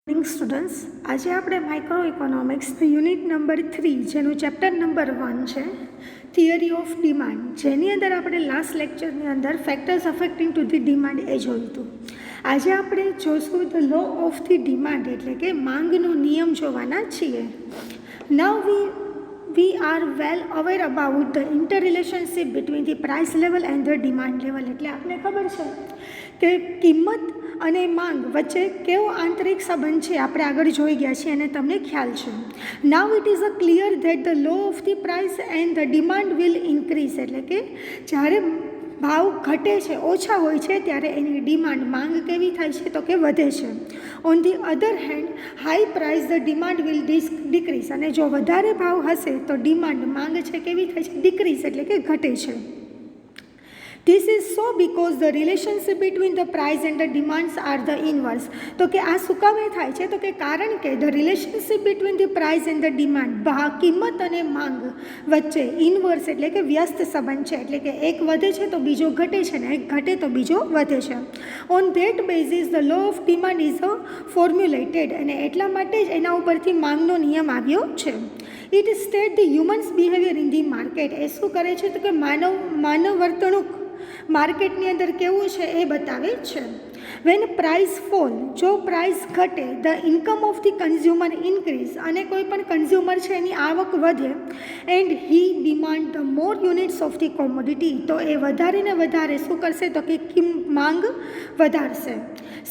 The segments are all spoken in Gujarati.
મોર્નિંગ સ્ટુડન્ટ્સ, આજે આપણે માઇક્રો ઇકોનોમિક્સ યુનિટ નંબર 3 જેનું ચેપ્ટર નંબર 1 છે થિયરી ઓફ ડિમાન્ડ, જેની અંદર આપણે લાસ્ટ લેક્ચરની અંદર factors affecting to the demand એ જોયું હતું. આજે આપણે જોશું the law of the demand એટલે કે માંગનો નિયમ જોવાના છીએ. નાવ we are well aware about the interrelationship between the price level and the demand level. એટલે આપણે ખબર છે કે કિંમત અને માંગ વચ્ચે કેવો આંતરિક સંબંધ છે આપણે આગળ જોઈ ગયા છીએ અને તમને ખ્યાલ છે. Now it is a clear that the law of the price and the demand will increase એટલે કે જ્યારે ભાવ ઘટે છે, ઓછા હોય છે, ત્યારે એની ડિમાન્ડ માંગ કેવી થાય છે તો કે વધે છે. On the other hand high price the demand will decrease અને જો વધારે ભાવ હશે તો ડિમાન્ડ માંગ છે કેવી થાય છે, ડિક્રીઝ એટલે કે ઘટે છે. This is so because the relationship between the price and the demands are the inverse. તો કે આ શું કામે થાય છે તો કે કારણ કે the relationship between the price and the demand કિંમત અને માંગ વચ્ચે ઇનવર્સ એટલે કે વ્યસ્ત સંબંધ છે, એટલે કે એક વધે છે તો બીજો ઘટે છે ને એક ઘટે તો બીજો વધે છે. On that basis the law of demand is formulated અને એટલા માટે જ એના ઉપરથી માંગનો નિયમ આવ્યો છે. It states the human's behavior in the market. એ શું કરે છે તો કે માનવ વર્તણૂક માર્કેટની અંદર કેવું છે એ બતાવે છે. વેન પ્રાઇસ ફોલ, જો પ્રાઇસ ઘટે, the income of the consumer increase અને કોઈ પણ કન્ઝ્યુમર છે એની આવક વધે, and he demand the more units of the commodity, તો એ વધારે ને વધારે શું કરશે તો કે માંગ વધારશે.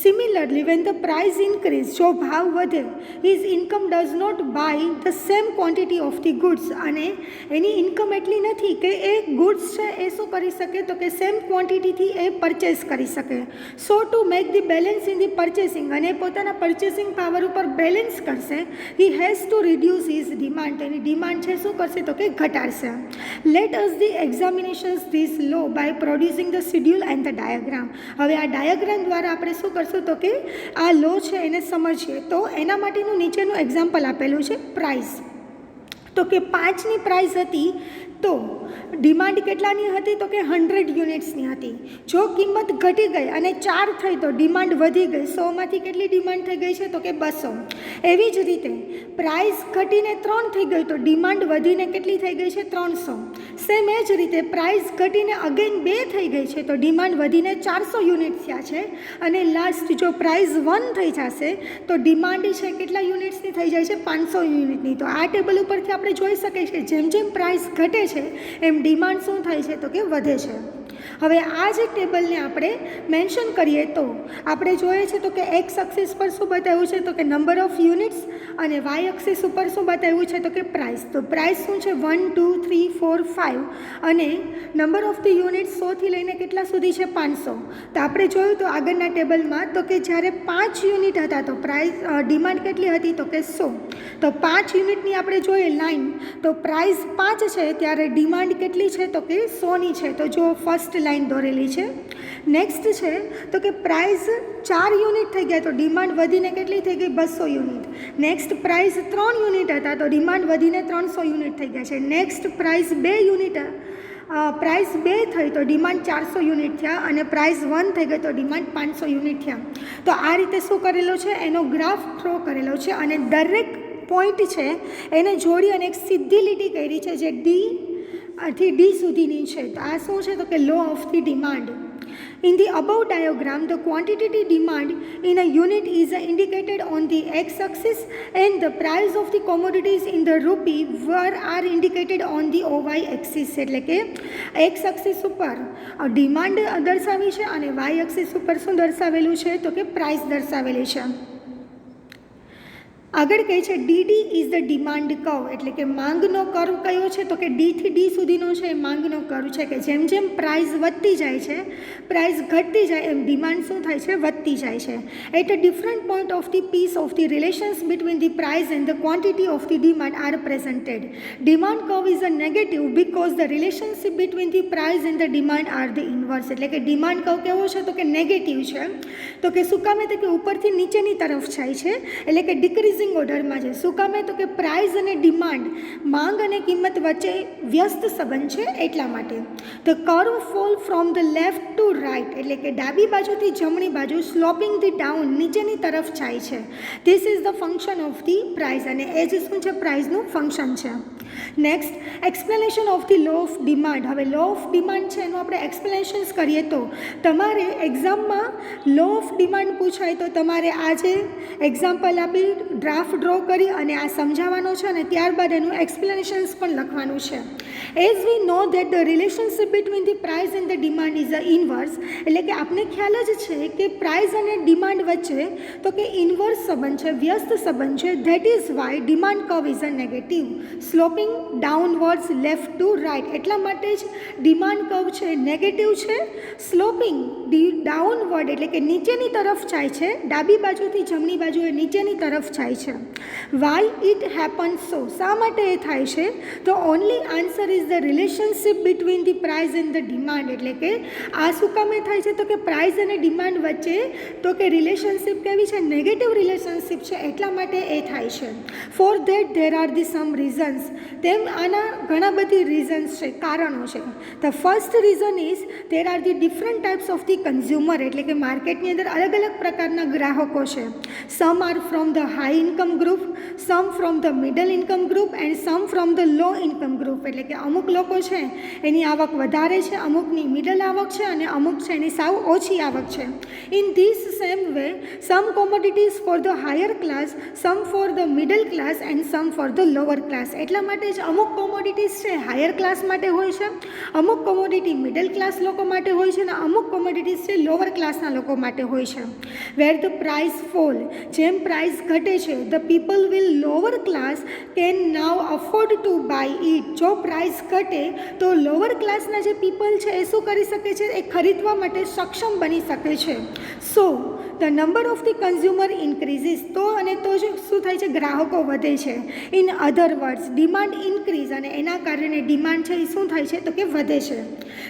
Similarly when the price increase, જો ભાવ વધે, his income does not buy the same quantity of the goods અને એની ઇન્કમ એટલી નથી કે એ ગુડ્સ છે એ શું કરી શકે તો કે સેમ ક્વોન્ટિટીથી એ પરચેસ કરી શકે. So to make the balance in the purchasing અને પોતાના પર્ચેસિંગ પાવર ઉપર બેલેન્સ કરશે, he has to reduce his demand, એની ડિમાન્ડ છે શું કરશે તો કે ઘટાડશે. Let us the examinations this law by producing the schedule and the diagram. હવે આ ડાયાગ્રામ દ્વારા આપણે શું કરશું તો કે આ લો છે એને સમજીએ. તો એના માટેનું નીચેનું એક્ઝામ્પલ આપેલું છે. પ્રાઇસ તો કે 5ની પ્રાઇસ હતી તો ડિમાન્ડ કેટલાની હતી તો કે 100 યુનિટ્સની હતી. જો કિંમત ઘટી ગઈ અને 4 થઈ તો ડિમાન્ડ વધી ગઈ, 100માંથી કેટલી ડિમાન્ડ થઈ ગઈ છે તો કે 200. એવી જ રીતે પ્રાઇસ ઘટીને 3 થઈ ગઈ તો ડિમાન્ડ વધીને કેટલી થઈ ગઈ છે 300. સેમ એ જ રીતે પ્રાઇસ ઘટીને અગેન 2 થઈ ગઈ છે તો ડિમાન્ડ વધીને 400 યુનિટ થયા છે. અને લાસ્ટ જો પ્રાઇસ 1 થઈ જશે તો ડિમાન્ડ છે કેટલા યુનિટ્સની થઈ જાય છે 500 યુનિટની. તો આ ટેબલ ઉપરથી આપણે જોઈ શકીએ છીએ જેમ જેમ પ્રાઇસ ઘટે છે એમ ડિમાન્ડ શું થાય છે તો કે વધે છે. હવે આ જે ટેબલને આપણે મેન્શન કરીએ તો આપણે જોઈએ છે તો કે એક્સ એક્સિસ પર શું બતાવ્યું છે તો કે નંબર ઓફ યુનિટ્સ અને વાય એક્સિસ ઉપર શું બતાવ્યું છે તો કે પ્રાઇસ. તો પ્રાઇસ શું છે 1 2 3 4 5 અને નંબર ઓફ ધી યુનિટ્સ 100થી લઈને કેટલા સુધી છે 500. તો આપણે જોયું તો આગળના ટેબલમાં તો કે જ્યારે 5 યુનિટ હતા તો પ્રાઇસ ડિમાન્ડ કેટલી હતી તો કે 100. તો 5 યુનિટની આપણે જોઈએ લાઈન તો પ્રાઇસ 5 છે ત્યારે ડિમાન્ડ કેટલી છે તો કે 100ની છે. તો જો ફર્સ્ટ લાઈન દોરેલી છે. નેક્સ્ટ છે તો કે પ્રાઇસ 4 યુનિટ થઈ ગયા તો ડિમાન્ડ વધીને કેટલી થઈ ગઈ 200 યુનિટ. નેક્સ્ટ પ્રાઇસ 3 યુનિટ હતા તો ડિમાન્ડ વધીને 300 યુનિટ થઈ ગયા છે. નેક્સ્ટ પ્રાઇસ 2 યુનિટ પ્રાઇસ 2 થઈ તો ડિમાન્ડ 400 યુનિટ થયા અને પ્રાઇસ 1 થઈ ગઈ તો ડિમાન્ડ 500 યુનિટ થયા. તો આ રીતે શું કરેલો છે એનો ગ્રાફ ડ્રો કરેલો છે અને દરેક પોઈન્ટ છે એને જોડી અને એક સીધી લીટી કરી છે જે ડી સુધીની છે. તો આ શું છે તો કે law of the demand. In the above diagram, the quantitative demand in a unit is indicated on the x-axis and the price of the commodities in the rupee are indicated on the y-axis. એટલે કે x-axis ઉપર ડિમાન્ડ દર્શાવી છે અને y-axis ઉપર શું દર્શાવેલું છે તો કે પ્રાઇસ દર્શાવેલી છે. આગળ કહે છે DD is the demand curve એટલે કે માંગનો કર્વ કયો છે તો કે ડીથી ડી સુધીનો છે એ માંગનો કર્વ છે કે જેમ જેમ પ્રાઇસ વધતી જાય છે પ્રાઇસ ઘટતી જાય એમ ડિમાન્ડ શું થાય છે વધતી જાય છે. At a different point of the piece of the relations between the price and the quantity of the demand are presented. Demand curve is a negative because the relationship between the price and the demand are the inverse. એટલે કે ડિમાન્ડ કર્વ કેવો છે તો કે નેગેટિવ છે. તો કે શું કામે તો કે ઉપરથી નીચેની તરફ જાય છે એટલે કે ડિક્રીઝ ડિક્રીઝિંગ ઓર્ડરમાં છે. શું કામે? તો કે પ્રાઇસ અને ડિમાન્ડ, માંગ અને કિંમત વચ્ચે વ્યસ્ત સંબંધ છે એટલા માટે. The curve fall from the left to right, એટલે કે ડાબી બાજુથી જમણી બાજુ, સ્લોપિંગ ધી ડાઉન, નીચેની તરફ જાય છે. This is the function of the price, અને એ જ શું છે? પ્રાઇસનું ફંક્શન છે. Next, explanation of the law of demand. હવે લો ઓફ ડિમાન્ડ છે એનું આપણે એક્સપ્લેનેશન્સ કરીએ તો તમારે એક્ઝામમાં લો ઓફ ડિમાન્ડ પૂછાય તો તમારે આજે એક્ઝામ્પલ આપી, ડ્રાફ્ટ ડ્રો કરી અને આ સમજાવવાનો છે, અને ત્યારબાદ એનું એક્સપ્લેનેશન્સ પણ લખવાનું છે. As we know that the relationship between the price and the demand is a inverse, એટલે કે આપણે ખ્યાલ જ છે કે પ્રાઇસ અને ડિમાન્ડ વચ્ચે તો કે ઇન્વર્સ સંબંધ છે, વ્યસ્ત સંબંધ છે. That is why demand curve is a negative, sloping downwards left to right. એટલા માટે જ ડિમાન્ડ કર્વ છે નેગેટિવ છે, સ્લોપિંગ ડાઉનવર્ડ એટલે કે નીચેની તરફ જાય છે, ડાબી બાજુથી જમણી બાજુએ નીચેની તરફ જાય છે. વાય ઇટ હેપન્સ સો, શા માટે એ થાય છે? તો only answer is the relationship between the price and the demand, એટલે કે આ શું કામે થાય છે? તો કે પ્રાઇસ અને ડિમાન્ડ વચ્ચે તો કે રિલેશનશિપ કેવી છે? નેગેટિવ રિલેશનશિપ છે, એટલા માટે એ થાય છે. For that there are the some reasons, તેમ આના ઘણા બધી રીઝન્સ છે, કારણો છે. The first reason is there are the different types of the consumer, એટલે કે માર્કેટની અંદર અલગ અલગ પ્રકારના ગ્રાહકો છે. Some are from the high income group, some from the middle income group and some from the low income group, એટલે કે અમુક લોકો છે એની આવક વધારે છે, અમુકની મિડલ આવક છે, અને અમુક છે એની સાવ ઓછી આવક છે. In this same way some commodities for the higher class, some for the middle class and some for the lower class. એટલા માટે જ અમુક કોમોડિટીઝ છે હાયર ક્લાસ માટે હોય છે, અમુક કોમોડિટી મિડલ ક્લાસ લોકો માટે હોય છે, અને અમુક કોમોડિટીઝ છે લોઅર ક્લાસના લોકો માટે હોય છે. વેર ધ પ્રાઇસ ફોલ, જેમ પ્રાઇસ ઘટે છે, the people will lower class can now afford to buy it. જો પ્રાઇસ ઘટે તો લોઅર ક્લાસના જે પીપલ છે એ શું કરી શકે છે? એ ખરીદવા માટે સક્ષમ બની શકે છે. So the number of the consumer increases, તો અને તો જ શું થાય છે? ગ્રાહકો વધે છે. In other words demand increase, અને એના કારણે ડિમાન્ડ છે એ શું થાય છે? તો કે વધે છે.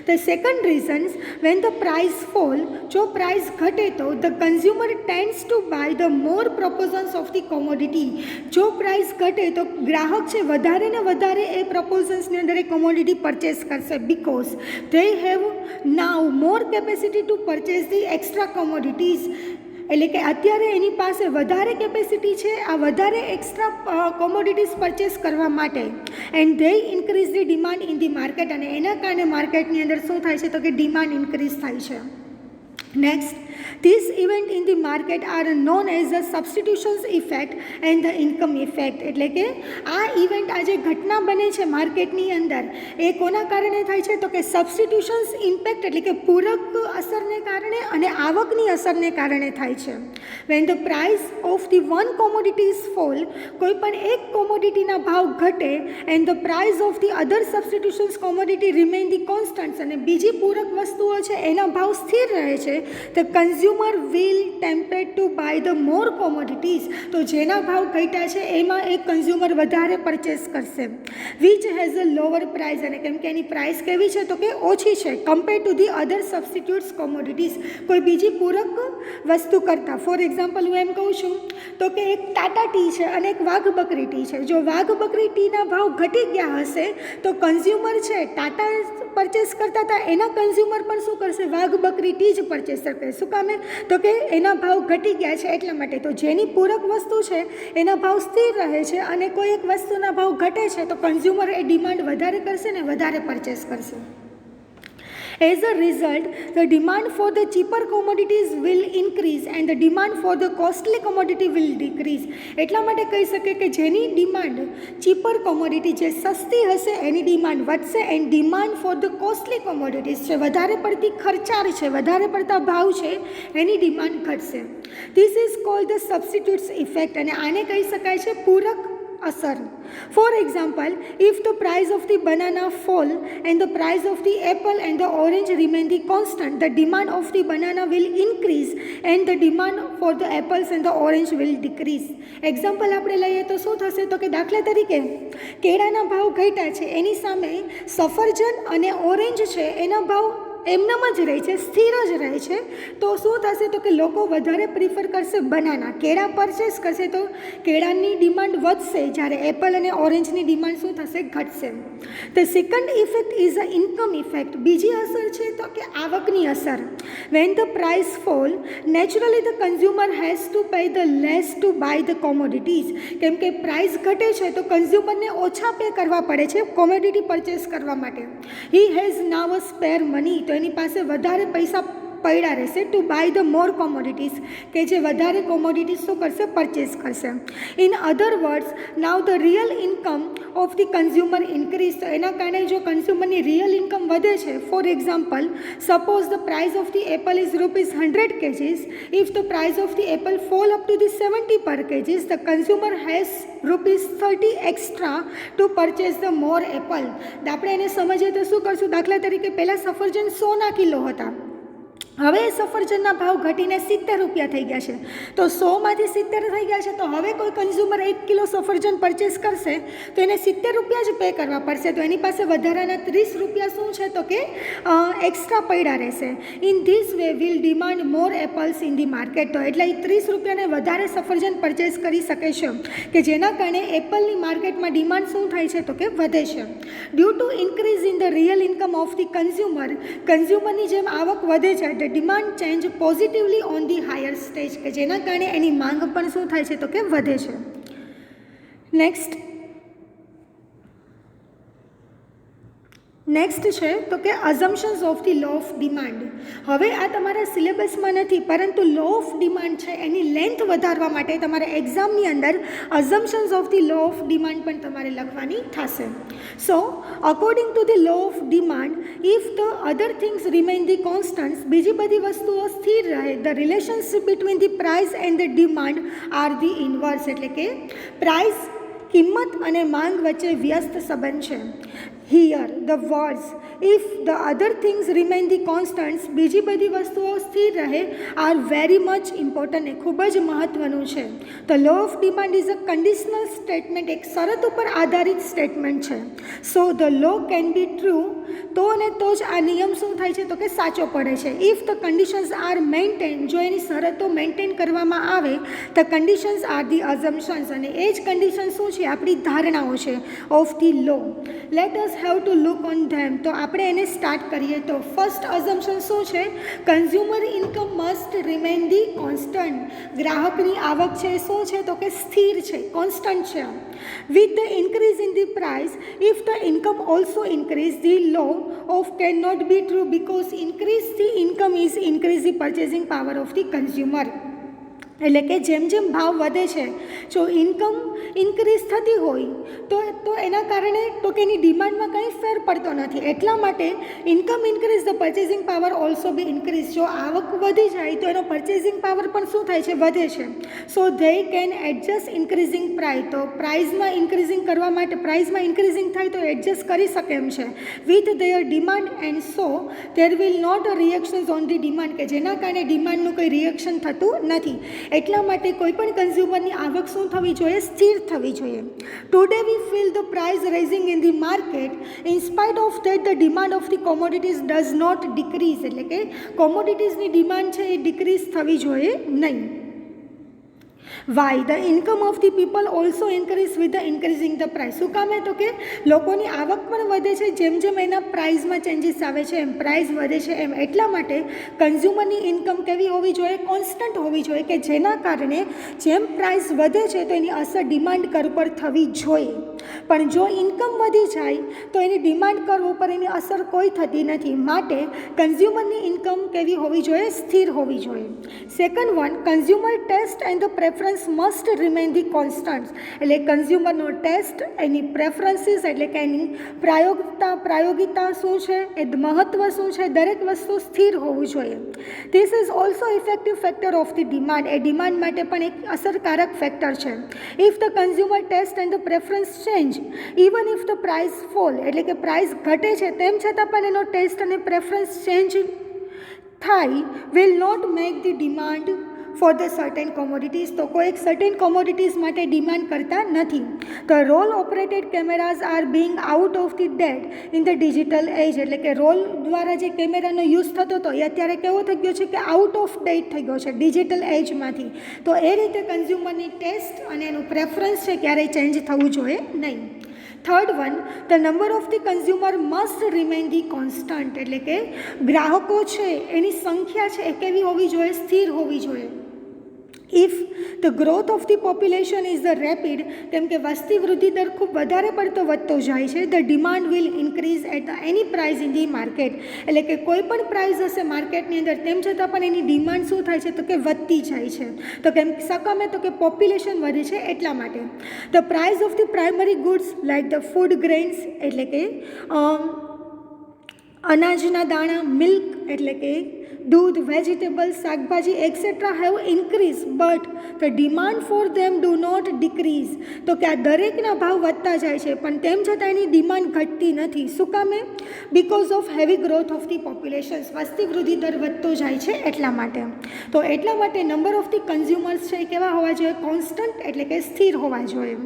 The second reasons, when the price fall, જો પ્રાઇસ ઘટે તો the consumer tends to buy the more proportions of the commodity. જો પ્રાઇસ ઘટે તો ગ્રાહક છે વધારે ને વધારે એ પ્રપોઝન્સની અંદર એ કોમોડિટી પરચેસ કરશે, because they have now more capacity two purchase the extra commodities, એટલે કે અત્યારે એની પાસે વધારે કેપેસિટી છે આ વધારે એક્સ્ટ્રા કોમોડિટીઝ પરચેસ કરવા માટે. And they increase the demand in the market, અને એના કારણે માર્કેટની અંદર શું થાય છે? તો કે ડિમાન્ડ ઇન્ક્રીઝ થાય છે. Next, this event in the market are known as a substitutions effect and the income effect, એટલે કે આ ઇવેન્ટ આ જે ઘટના બને છે માર્કેટની અંદર એ કોના કારણે થાય છે? તો કે સબસ્ટિટ્યુશન્સ ઇમ્પેક્ટ, એટલે કે પૂરક અસરને કારણે અને આવકની અસરને કારણે થાય છે. When the price of the one commodities fall, કોઈ પણ એક કોમોડિટીના ભાવ ઘટે, and the price of the other substitutions commodity remain the constant, અને બીજી પૂરક વસ્તુઓ છે એના ભાવ સ્થિર રહે છે, the consumer will tempted to buy the more commodities, તો જેના ભાવ ઘટ્યા છે એમાં એક કન્ઝ્યુમર વધારે પરચેસ કરશે. Which has a lower price, અને કેમ કે એની પ્રાઇસ કેવી છે? તો કે ઓછી છે compare to the other substitutes commodities, કોઈ બીજી પૂરક વસ્તુ કરતાં. ફોર એક્ઝામ્પલ હું એમ કહું છું તો કે એક ટાટા ટી છે અને એક વાઘ બકરી ટી છે. જો વાઘ બકરી ટીના ભાવ ઘટી ગયા હશે તો કન્ઝ્યુમર છે ટાટા પરચેસ કરતા હતા એના કન્ઝ્યુમર પણ શું કરશે? વાઘ બકરી ટી જ પરચેસ કરશે. શું કામે? તો કે એના ભાવ ઘટી ગયા છે એટલા માટે. તો જેની પૂરક વસ્તુ છે એના ભાવ સ્થિર રહે છે, અને કોઈ એક વસ્તુના ભાવ ઘટે છે તો કન્ઝ્યુમર એ ડિમાન્ડ વધારે કરશે ને વધારે પરચેસ કરશે. As a result, the demand for the cheaper commodities will increase and the demand for the costly commodity will decrease. એટલા માટે કહી શકે કે જેની ડિમાન્ડ ચીપર કોમોડિટી જે સસ્તી હશે એની ડિમાન્ડ વધશે, and demand for the costly commodities છે વધારે પડતી ખર્ચાળ છે, વધારે પડતા ભાવ છે એની ડિમાન્ડ ઘટશે. This is called the substitutes effect, અને આને કહી શકાય છે પૂરક asar. For example, if the price of the banana fall and the price of the apple and the orange remain the constant, the demand of the banana will increase and the demand for the apples and the orange will decrease. Example આપણે લઈએ તો શું થશે? તો કે દાખલા તરીકે કેળાના ભાવ ઘટ્યા છે, એની સામે સફરજન અને ઓરેન્જ છે એના ભાવ એમનામ જ રહે છે, સ્થિર જ રહે છે, તો શું થશે તો કે લોકો વધારે પ્રિફર કરશે બનાના, કેળા પરચેસ કરશે તો કેળાની ડિમાન્ડ વધશે, જ્યારે એપલ અને ઓરેન્જની ડિમાન્ડ શું થશે, ઘટશે. The second effect is a income effect. બીજી અસર છે તો કે આવકની અસર. When the price fall naturally the consumer has to pay the less to buy the commodities. કેમ કે પ્રાઇસ ઘટે છે તો કન્ઝ્યુમરને ઓછા પે કરવા પડે છે કોમોડિટી પરચેસ કરવા માટે. He has now a spare money, તો એની પાસે વધારે પૈસા પડ્યા રહેશે to buy the more commodities, કે જે વધારે કોમોડિટીઝ શું કરશે, પરચેસ કરશે. In other words now the real income of the consumer increase. તો એના કારણે જો કન્ઝ્યુમરની રિયલ ઇન્કમ વધે છે, for example suppose the price of the apple is ₹100 kgs, if the price of the apple fall up to the 70 per kgs, the consumer has ₹30 extra to purchase the more apple. આપણે એને સમજીએ તો શું કરશું, દાખલા તરીકે પહેલાં સફરજન 100 કિલો હતા, હવે સફરજનના ભાવ ઘટીને ₹70 થઈ ગયા છે, તો 100માંથી 70 થઈ ગયા છે, તો હવે કોઈ કન્ઝ્યુમર 1 કિલો સફરજન પરચેસ કરશે તો એને ₹70 જ પે કરવા પડશે, તો એની પાસે વધારાના ₹30 શું છે તો કે એક્સ્ટ્રા પડ્યા રહેશે. In this way will demand more apples in the market. તો એટલે એ ₹30 વધારે સફરજન પરચેસ કરી શકે છે, કે જેના કારણે એપલની માર્કેટમાં ડિમાન્ડ શું થાય છે તો કે વધે છે. Due to increase in the real income of the કન્ઝ્યુમરની જેમ આવક વધે છે, the demand change positively on the higher stage, કે જેના કારણે એની માંગ પણ શું થાય છે તો કે વધે છે. નેક્સ્ટ છે તો કે assumptions of the law of demand. હવે આ તમારા સિલેબસમાં નથી, પરંતુ લો ઓફ ડિમાન્ડ છે એની લેન્થ વધારવા માટે તમારે એક્ઝામની અંદર assumptions of the law of demand પણ તમારે લખવાની થશે. So according to the law of demand, if the other things remain the constants, બીજી બધી વસ્તુઓ સ્થિર રહે, the relationship between the price and the demand are the inverse. એટલે કે પ્રાઇસ, કિંમત અને માંગ વચ્ચે વ્યસ્ત સંબંધ છે. Here the words if the other things remain the constants, બીજી બધી વસ્તુઓ સ્થિર રહે, આર વેરી મચ ઇમ્પોર્ટન્ટ, એ ખૂબ જ મહત્ત્વનું છે. The law of demand is a conditional statement, એક શરત ઉપર આધારિત સ્ટેટમેન્ટ છે. So the law can be true, તો અને તો જ આ નિયમ શું થાય છે તો કે સાચો પડે છે. If the conditions are maintain, જો એની શરતો મેન્ટેન કરવામાં આવે, the conditions are the assumptions, અને એ જ કન્ડિશન શું છે, આપણી ધારણાઓ છે, of the law. Let us have to look on them. તો આપણે એને સ્ટાર્ટ કરીએ. તો ફર્સ્ટ અઝમ્પશન શું છે, consumer income must remain the constant. ગ્રાહકની આવક છે શું છે તો કે સ્થિર છે, કોન્સ્ટન્ટ છે. With the increase in the price, if the income also increase, the law of can not be true, because increase the income is increase the purchasing power of the consumer. એટલે કે જેમ જેમ ભાવ વધે છે, જો ઇન્કમ ઇન્ક્રીઝ થતી હોય તો એના કારણે તો કે એની ડિમાન્ડમાં કંઈ ફેર પડતો નથી. એટલા માટે income increase, the purchasing power also B increase. જો આવક વધી જાય તો એનો પર્ચેસિંગ પાવર પણ શું થાય છે, વધે છે. So they can adjust increasing price. તો પ્રાઇઝમાં ઇન્ક્રીઝિંગ કરવા માટે, પ્રાઇઝમાં ઇન્ક્રીઝિંગ થાય તો એડજસ્ટ કરી શકે એમ છે with their demand, and so there will not a reactions on the demand, કે જેના કારણે ડિમાન્ડનું કંઈ રિએક્શન થતું નથી. એટલા માટે કોઈ પણ કન્ઝ્યુમરની આવક શું થવી જોઈએ, સ્થિર થવી જોઈએ. Today we feel the price rising in the market, in spite of that the demand of the commodities does not decrease. એટલે કે કોમોડિટીઝની ડિમાન્ડ છે એ ડિક્રીઝ થવી જોઈએ નહીં. Y the income of the people also increase with the increasing the price. શું કામ? તો કે લોકોની આવક પણ વધે છે, જેમ જેમ એના પ્રાઇઝમાં ચેન્જીસ આવે છે એમ પ્રાઇસ વધે છે એમ. એટલા માટે કન્ઝ્યુમરની ઇન્કમ કેવી હોવી જોઈએ, કોન્સ્ટન્ટ હોવી જોઈએ, કે જેના કારણે જેમ પ્રાઇસ વધે છે તો એની અસર ડિમાન્ડ કર પર થવી જોઈએ. પણ જો ઇન્કમ વધી જાય તો એની ડિમાન્ડ કર ઉપર એની અસર કોઈ થતી નથી. માટે કન્ઝ્યુમરની ઇન્કમ કેવી હોવી જોઈએ, સ્થિર હોવી જોઈએ. Second one, consumer taste and the preference must remain the constant. એટલે કન્ઝ્યુમરનો ટેસ્ટ, એની પ્રેફરન્સીસ એટલે કે એની પ્રાયોગિકતા શું છે, એ મહત્ત્વ શું છે, દરેક વસ્તુ સ્થિર હોવું જોઈએ. This is also effective factor of the demand. એ ડિમાન્ડ માટે પણ એક અસરકારક ફેક્ટર છે. If the consumer taste and the preference change, even if the price fall, એટલે કે પ્રાઇસ ઘટે છે તેમ છતાં પણ એનો ટેસ્ટ અને પ્રેફરન્સ ચેન્જ થાય, will not make the demand for the certain commodities, તો કોઈ એક સર્ટેન કોમોડિટીઝ માટે ડિમાન્ડ કરતા નથી. The roll operated cameras are being out of the date in the digital age, એટલે કે રોલ દ્વારા જે કેમેરાનો યુઝ થતો હતો એ અત્યારે કેવો થઈ ગયો છે કે આઉટ ઓફ ડેટ થઈ ગયો છે ડિજિટલ એજમાંથી. તો એ રીતે કન્ઝ્યુમરની ટેસ્ટ અને એનું પ્રેફરન્સ છે ક્યારેય ચેન્જ થવું જોઈએ નહીં. Third one, the number of the consumer must remain the constant, એટલે કે ગ્રાહકો છે એની સંખ્યા છે એ કેવી હોવી જોઈએ, સ્થિર હોવી જોઈએ. If the growth of the population is the rapid, કેમ કે વસ્તી વૃદ્ધિ દર ખૂબ વધારે પડતો વધતો જાય છે, the demand will increase at any price in the market, એટલે કે કોઈ પણ પ્રાઇસ હશે માર્કેટની અંદર તેમ છતાં પણ એની ડિમાન્ડ શું થાય છે તો કે વધતી જાય છે. તો કેમ સકમે તો કે પોપ્યુલેશન વધે છે એટલા માટે. The price of the primary goods like the food grains, એટલે કે અનાજના દાણા, મિલ્ક એટલે કે દૂધ, વેજીટેબલ્સ, શાકભાજી etcetera have increase but the demand for them do not decrease, તો કે આ દરેકના ભાવ વધતા જાય છે પણ તેમ છતાં એની ડિમાન્ડ ઘટતી નથી. શું કામે? Because of heavy growth of the populations, વસ્તી વૃદ્ધિ દર વધતો જાય છે એટલા માટે. તો એટલા માટે નંબર ઓફ ધી કન્ઝ્યુમર્સ છે કેવા હોવા જોઈએ, કોન્સ્ટન્ટ એટલે કે સ્થિર હોવા જોઈએ.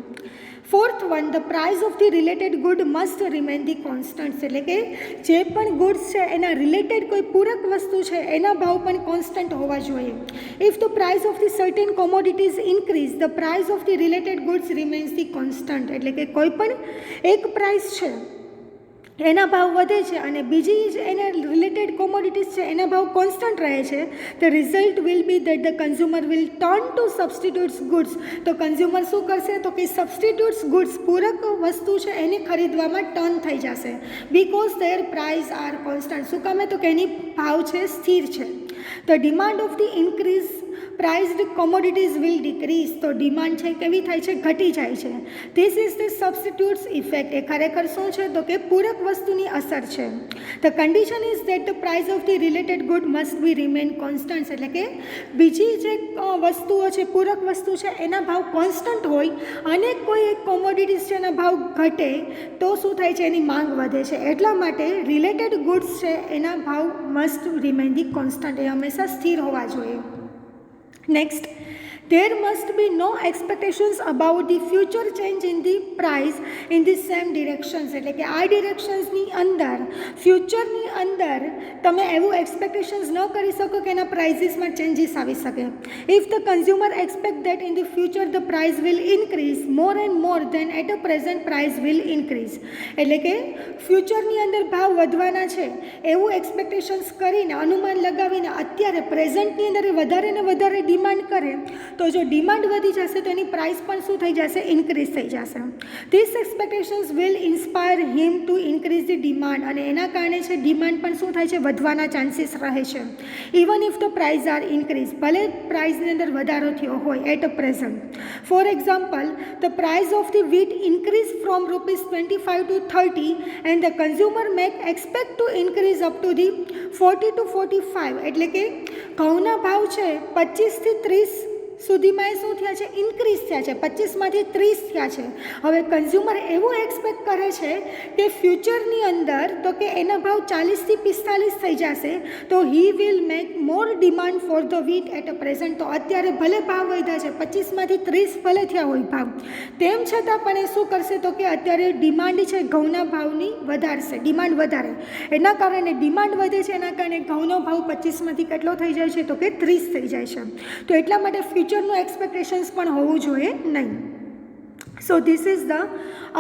Fourth one, the price of the related good must remain the constant, એટલે કે જે પણ ગુડ્સ છે એના રિલેટેડ કોઈ પૂરક વસ્તુ છે એના ભાવ પણ કોન્સ્ટન્ટ હોવા જોઈએ. If the price of the certain commodities increase, the price of the related goods remains the constant, એટલે કે કોઈ પણ એક પ્રાઇસ છે એના ભાવ વધે છે અને બીજી જ એના રિલેટેડ કોમોડિટીઝ છે એના ભાવ કોન્સ્ટન્ટ રહે છે, the result will be that the consumer will turn to substitutes goods, તો કન્ઝ્યુમર શું કરશે તો કે સબસ્ટિટ્યુટ્સ ગુડ્સ, પૂરક વસ્તુ છે એને ખરીદવામાં ટર્ન થઈ જશે. Because their price are constant, શું કામે તો કે એની ભાવ છે સ્થિર છે. The demand of the increase priced commodities will decrease, તો ડિમાન્ડ છે કેવી થાય છે, ઘટી જાય છે. This is the substitutes effect, એ ખરેખર શું છે તો કે પૂરક વસ્તુની અસર છે. The condition is that the price of the related good must be remain constant, એટલે કે બીજી જે વસ્તુઓ છે પૂરક વસ્તુ છે એના ભાવ કોન્સ્ટન્ટ હોય અને કોઈ એક કોમોડિટીઝ છે એના ભાવ ઘટે તો શું થાય છે, એની માંગ વધે છે. એટલા માટે રિલેટેડ ગુડ્સ છે એના ભાવ મસ્ટ રિમેન ધી કોન્સ્ટન્ટ, એ હંમેશા સ્થિર હોવા જોઈએ. Next, there must be no expectations about the future change in the price in the same directions, એટલે કે આ ડિરેક્શન્સની અંદર ફ્યુચરની અંદર તમે એવું એક્સપેક્ટેશન્સ ન કરી શકો કે એના પ્રાઇઝીસમાં ચેન્જીસ આવી શકે. If the consumer expect that in the future the price will increase more and more then at a present price will increase, એટલે કે ફ્યુચરની અંદર ભાવ વધવાના છે એવું એક્સપેક્ટેશન્સ કરીને અનુમાન લગાવીને અત્યારે પ્રેઝન્ટની અંદર વધારે ને વધારે ડિમાન્ડ કરે તો જો ડિમાન્ડ વધી જશે તો એની પ્રાઇસ પણ શું થઈ જશે, ઇન્ક્રીઝ થઈ જશે. This expectations will inspire him to increase the demand, અને એના કારણે છે ડિમાન્ડ પણ શું થાય છે, વધવાના ચાન્સીસ રહે છે. Even if the price are increase, ભલે પ્રાઇઝની અંદર વધારો થયો હોય at a present. For example, the price of the wheat increase from ₹25 to 30 and the consumer make expect to increase up to the 40 to 45, એટલે કે ઘઉંના ભાવ છે 25 થી 30 સુધીમાં એ શું થયા છે, ઇન્ક્રીઝ થયા છે, 25માંથી 30 થયા છે. હવે કન્ઝ્યુમર એવું એક્સપેક્ટ કરે છે કે ફ્યુચરની અંદર તો કે એના ભાવ 40 થી 45 થઈ જશે તો he will make more demand for the wheat at a present. તો અત્યારે ભલે ભાવ વધ્યા છે 25માંથી 30 ભલે થયા હોય ભાવ, તેમ છતાં પણ એ શું કરશે તો કે અત્યારે ડિમાન્ડ છે ઘઉંના ભાવની વધારશે, ડિમાન્ડ વધારે, એના કારણે ડિમાન્ડ વધે છે, એના કારણે ઘઉંનો ભાવ 25માંથી કેટલો થઈ જાય છે તો કે 30 થઈ જાય છે. તો એટલા માટે ફ્યુચરનું એક્સપેક્ટેશન્સ પણ હોવું જોઈએ નહીં. So this is the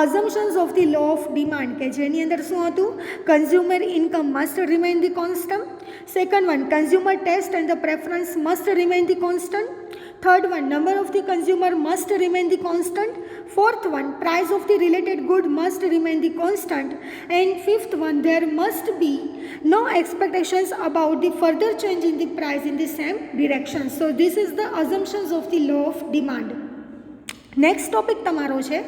assumptions of the law of demand, કે જેની અંદર શું હતું, consumer income must remain the constant. Second one, consumer taste and the preference must remain the constant. Third one, number of the consumer must remain the constant. Fourth one, price of the related good must remain the constant. And fifth one, there must be no expectations about the further change in the price in the same direction. So this is the assumptions of the law of demand. Next topic તમારો છે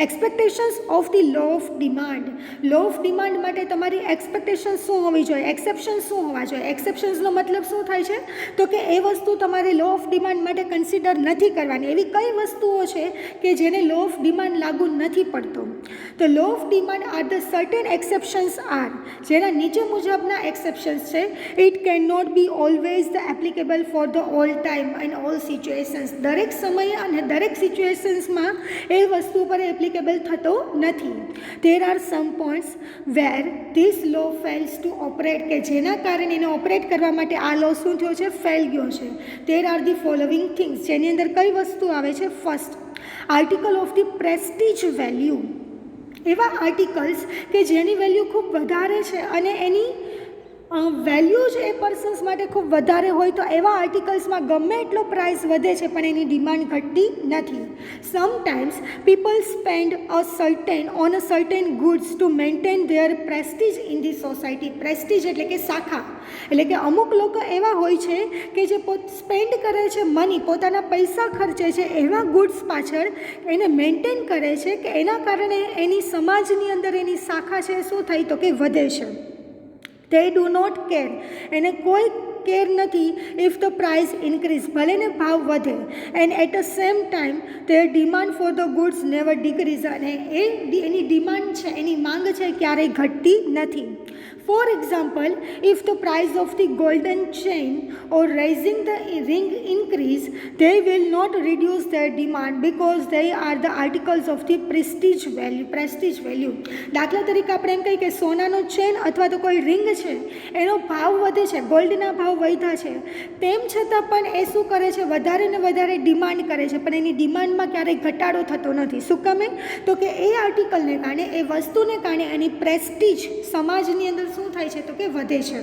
expectations of the law of demand. Law of demand માટે તમારી એક્સપેક્ટેશન શું હોવી જોઈએ, એક્સેપ્શન શું હોવા જોઈએ. એક્સેપ્શન્સનો મતલબ શું થાય છે તો કે એ વસ્તુ તમારે લો ઓફ ડિમાન્ડ માટે કન્સિડર નથી કરવાની. એવી કઈ વસ્તુઓ છે કે જેને લો ઓફ ડિમાન્ડ લાગુ નથી પડતો. તો law of demand are the certain exceptions are, જેના નીચે મુજબના એક્સેપ્શન્સ છે. It can not be always the applicable for the all time and all situations. દરેક સમયે અને દરેક સિચ્યુએશન માં એ વસ્તુ પર એપ્લિકેબલ થતો નથી. There are some points where this law fails to operate, કે જેના કારણે એને ઓપરેટ કરવા માટે આ લો શું થયો છે, ફેલ ગયો છે. There are the following things, જેની અંદર કઈ વસ્તુ આવે છે. First, article of the prestige value. એવા આર્ટિકલ્સ કે જેની વેલ્યુ ખૂબ વધારે છે અને એની વેલ્યુ જ એ પર્સન્સ માટે ખૂબ વધારે હોય તો એવા આર્ટિકલ્સમાં ગમે એટલો પ્રાઇસ વધે છે પણ એની ડિમાન્ડ ઘટતી નથી. Sometimes people spend on a certain goods to maintain there Prestige in the society. Prestige એટલે કે શાખા, એટલે કે અમુક લોકો એવા હોય છે કે જે સ્પેન્ડ કરે છે મની, પોતાના પૈસા ખર્ચે છે એવા ગુડ્સ પાછળ, એને મેન્ટેન કરે છે કે એના કારણે એની સમાજની અંદર એની શાખા છે શું થઈ તો કે વધે છે. They do not care, એને કોઈ કેર નથી ઇફ ધ પ્રાઇસ ઇન્ક્રીઝ, ભલે ને ભાવ વધે. And at the same time their demand for the goods never decrease, અને એની ડિમાન્ડ છે, એની માંગ છે ક્યારેય ઘટતી નથી. For example, if the price of the golden chain or raising the ring increase, they will not reduce their demand because they are the articles of the prestige value. દાખલા તરીકે આપણે એમ કહીએ કે સોનાનો ચેન અથવા તો કોઈ રિંગ છે એનો ભાવ વધે છે, ગોલ્ડના ભાવ વધ્યા છે, તેમ છતાં પણ એ શું કરે છે, વધારે ને વધારે ડિમાન્ડ કરે છે, પણ એની ડિમાન્ડમાં ક્યારેય ઘટાડો થતો નથી. શું કામે તો કે એ આર્ટિકલને કારણે, એ વસ્તુને કારણે એની પ્રેસ્ટીજ સમાજની અંદર શું થાય છે તો કે વધે છે.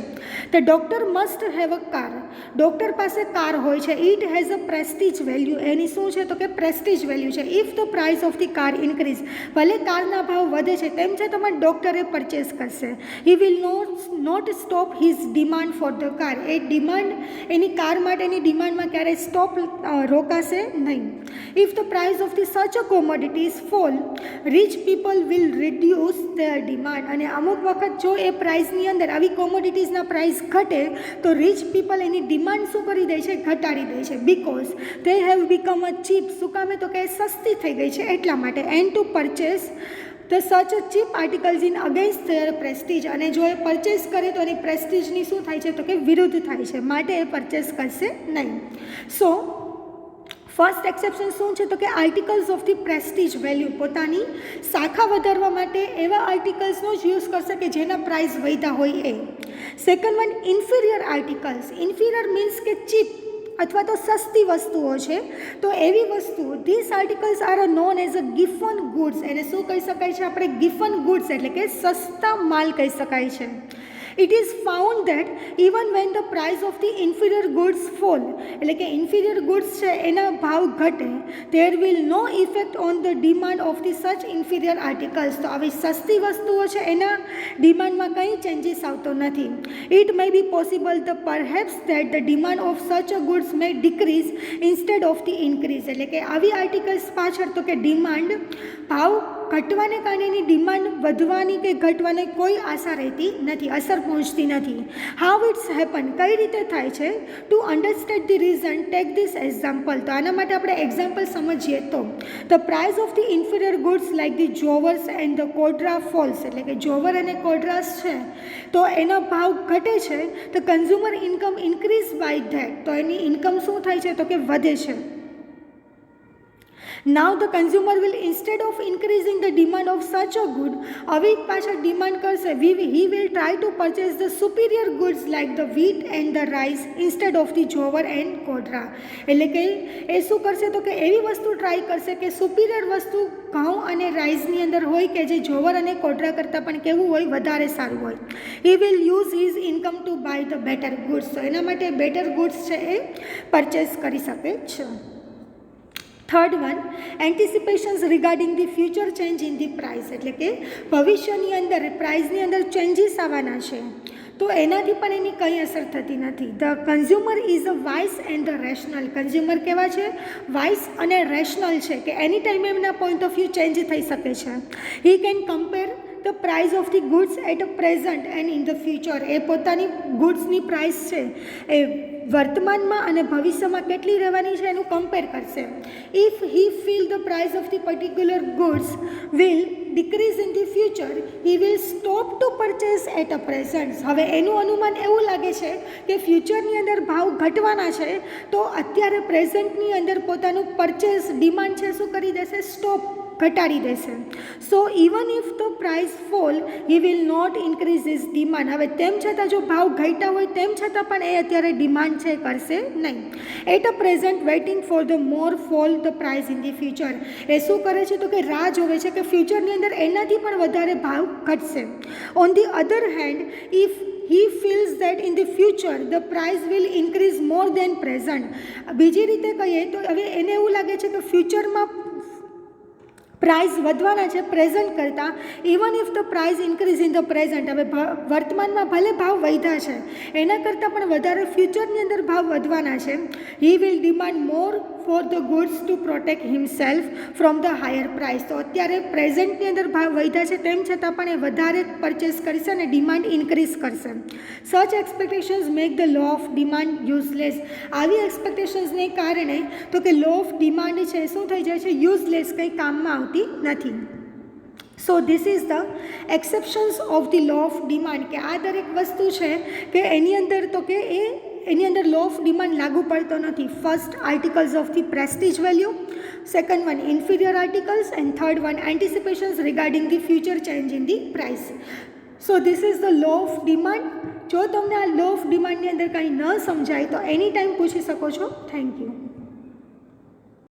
The doctor must have a car, doctor પાસે કાર હોય છે. It has a prestige value, એની શું છે તો કે પ્રેસ્ટીજ વેલ્યુ છે. If the price of the car increase, ભલે કારના ભાવ વધે છે તેમ છતાં પણ ડૉક્ટરે પરચેસ કરશે. He will not stop his demand for the car, એ ડિમાન્ડ, એની કાર માટેની ડિમાન્ડમાં ક્યારેય સ્ટોપ રોકાશે નહીં. If the price of the such a commodities fall, rich people will reduce their demand, અને અમુક વખત જો એ પ્રાઇસની અંદર આવી કોમોડિટીઝના પ્રાઇસ ઘટે તો રિચ પીપલ એની ડિમાન્ડ શું કરી દે છે, ઘટાડી દે છે. Because they have become a cheap, શું કામે તો કે સસ્તી થઈ ગઈ છે એટલા માટે. And two purchase the such a cheap articles in against their prestige, અને જો એ પરચેસ કરે તો એની પ્રેસ્ટીજની શું થાય છે તો કે વિરુદ્ધ થાય છે, માટે એ પરચેસ કરશે નહીં. સો ફર્સ્ટ એક્સેપ્શન શું છે તો કે articles of the prestige value, પોતાની શાખા વધારવા માટે એવા આર્ટિકલ્સનો જ યુઝ કરશે કે જેના પ્રાઇસ વધ્યા હોય એ. Second one, inferior articles. Inferior means કે ચીપ અથવા તો સસ્તી વસ્તુઓ છે, તો એવી વસ્તુઓ, this articles are known as a Giffen goods, એને શું કહી શકાય છે આપણે, ગિફન ગુડ્સ એટલે કે સસ્તા માલ કહી શકાય છે. It is found that even when the price of the inferior goods fall, એટલે કે inferior goods છે એના ભાવ ઘટે, there will no effect on the demand of the such inferior articles, તો આવી સસ્તી વસ્તુઓ છે એના ડિમાન્ડમાં કંઈ ચેન્જીસ આવતો નથી. It may be possible the perhaps that the demand of such a goods may decrease instead of the increase, એટલે કે આવી આર્ટિકલ્સ પાછળ તો કે ડિમાન્ડ, ભાવ ઘટવાને કારણે એની ડિમાન્ડ વધવાની કે ઘટવાની કોઈ આશા રહેતી નથી, અસર પહોંચતી નથી. હાઉ ઇટ્સ હેપન, કઈ રીતે થાય છે. To understand the reason take this example, તો આના માટે આપણે એક્ઝામ્પલ સમજીએ તો the price of the inferior goods like the jowars and the kodra falls, એટલે કે જોવર અને કોડરાસ છે તો એના ભાવ ઘટે છે, તો consumer income increase by that, તો એની ઇન્કમ શું થાય છે તો કે વધે છે. Now the consumer will, instead of increasing the demand of such a good, હવે પાછળ ડિમાન્ડ કરશે, he will try to purchase the superior goods like the wheat and the rice instead of the jowar and kodra, એટલે કે એ શું કરશે તો કે એવી વસ્તુ ટ્રાય કરશે કે સુપિરિયર વસ્તુ ઘઉં અને રાઈસની અંદર હોય કે જે જોવર અને કોડરા કરતાં પણ કેવું હોય, વધારે સારું હોય. he will use his income to buy the better goods, તો એના માટે બેટર ગુડ્સ છે એ પરચેસ કરી શકે છે. Third one, anticipations regarding the future change in the price, એટલે કે ભવિષ્યની અંદર પ્રાઇસની અંદર ચેન્જીસ આવવાના છે, તો એનાથી પણ એની કંઈ અસર થતી નથી. The consumer is a wise and the rational. Consumer કેવા છે? વાઇસ અને રેશનલ છે, કે એની ટાઈમે એમના પોઈન્ટ ઓફ વ્યૂ ચેન્જ થઈ શકે છે. He can compare the price of the goods at a present and in the future. એ પોતાની ગુડ્સની પ્રાઇસ છે એ વર્તમાનમાં અને ભવિષ્યમાં કેટલી રહેવાની છે એનું કમ્પેર કરશે. If he feel the price of the particular goods will decrease in the future, he will stop to purchase at a present. હવે એનું અનુમાન એવું લાગે છે કે ફ્યુચરની અંદર ભાવ ઘટવાના છે, તો અત્યારે પ્રેઝન્ટની અંદર પોતાનું પરચેસ ડિમાન્ડ છે શું કરી દેશે? સ્ટોપ, ઘટાડી દેશે. So even if the price fall he will not increase his demand. હવે તેમ છતાં જો ભાવ ઘટ્યા હોય તેમ છતાં પણ એ અત્યારે ડિમાન્ડ છે કરશે નહીં. At a present waiting for the more fall the price in the future. એ શું કરે છે? તો કે રાહ જોવે છે કે ફ્યુચરની અંદર એનાથી પણ વધારે ભાવ ઘટશે. On the other hand, if he feels that in the future the price will increase more than present. બીજી રીતે કહીએ તો હવે એને એવું લાગે છે કે ફ્યુચરમાં પ્રાઇસ વધવાના છે પ્રેઝન્ટ કરતાં. Even if the price increase in the present. હવે વર્તમાનમાં ભલે ભાવ વધ્યા છે, એના કરતાં પણ વધારે ફ્યુચરની અંદર ભાવ વધવાના છે. He will demand more four the goods to protect himself from the higher price. તો અત્યારે પ્રેઝન્ટની અંદર ભાવ વધ્યા છે તેમ છતાં પણ એ વધારે પરચેસ કરશે અને ડિમાન્ડ ઇન્ક્રીઝ કરશે. Such expectations make the law of demand useless. આવી એક્સપેક્ટેશન્સને કારણે તો કે લો ઓફ ડિમાન્ડ છે શું થઈ જાય છે? યુઝલેસ, કંઈ કામમાં આવતી નથી. So this is the exceptions of the law of demand. કે આ દરેક વસ્તુ છે કે એની અંદર તો કે એની અંદર લો ઓફ ડિમાન્ડ લાગુ પડતો નથી. First, articles of the prestige value. Second one, inferior articles. And third one, anticipations regarding the future change in the price. So this is the law of demand. જો તમને આ લો ઓફ ડિમાન્ડની અંદર કંઈ ન સમજાય તો એની ટાઈમ પૂછી શકો છો. Thank you.